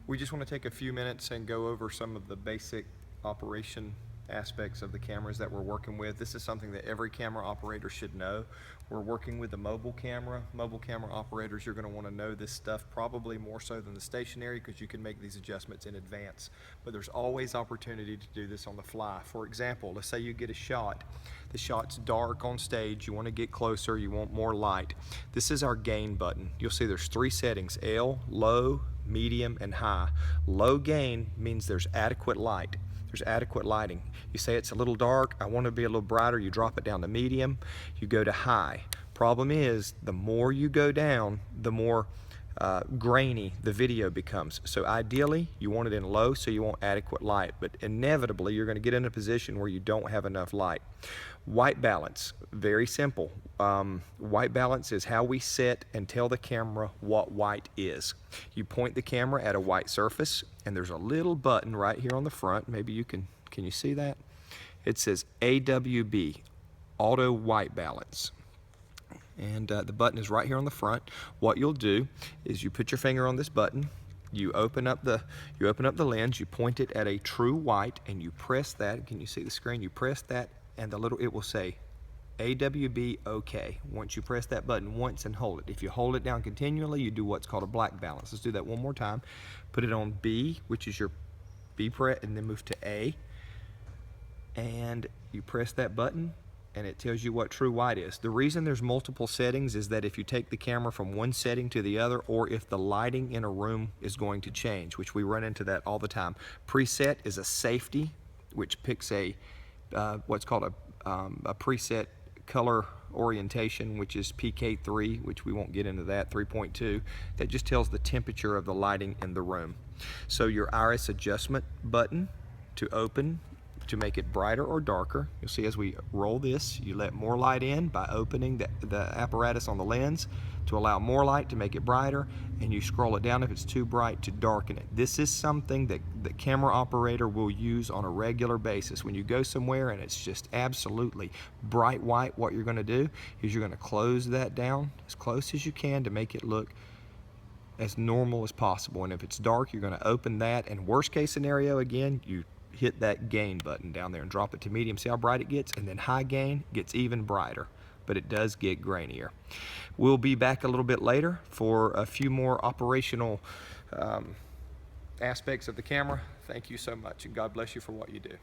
We just want to take a few minutes and go over some of the basic operation aspects of the cameras that we're working with. This is something that every camera operator should know. We're working with a mobile camera. Mobile camera operators, you're going to want to know this stuff probably more so than the stationary, because you can make these adjustments in advance. But there's always opportunity to do this on the fly. For example, let's say you get a shot. The shot's dark on stage. You want to get closer. You want more light. This is our gain button. You'll see there's 3 settings: L, low, medium, and high. Low gain means there's adequate light. There's adequate lighting. You say it's a little dark, I want to be a little brighter, you drop it down to medium, you go to high. Problem is, the more you go down, the more grainy the video becomes. So ideally, you want it in low so you want adequate light, but inevitably you're going to get in a position where you don't have enough light. White balance, very simple. White balance is how we set and tell the camera what white is. You point the camera at a white surface, and there's a little button right here on the front. Maybe you can you see that? It says AWB, Auto White Balance. And the button is right here on the front. What you'll do is you put your finger on this button, you open up the lens, you point it at a true white, and you press that. Can you see the screen? You press that, and it will say AWB OK. Once you press that button once and hold it. If you hold it down continually, you do what's called a black balance. Let's do that one more time. Put it on B, which is your B press, and then move to A. And you press that button, and it tells you what true white is. The reason there's multiple settings is that if you take the camera from one setting to the other, or if the lighting in a room is going to change, which we run into that all the time. Preset is a safety, which picks a what's called a preset color orientation, which is PK3, which we won't get into that, 3.2. That just tells the temperature of the lighting in the room. So your iris adjustment button to open, to make it brighter or darker. You'll see as we roll this, you let more light in by opening the apparatus on the lens to allow more light to make it brighter, and you scroll it down if it's too bright to darken it. This is something that the camera operator will use on a regular basis. When you go somewhere and it's just absolutely bright white, what you're going to do is you're going to close that down as close as you can to make it look as normal as possible. And if it's dark, you're going to open that, and worst case scenario, again, you hit that gain button down there and drop it to medium. See how bright it gets? And then high gain gets even brighter, but it does get grainier. We'll be back a little bit later for a few more operational aspects of the camera. Thank you so much, and God bless you for what you do.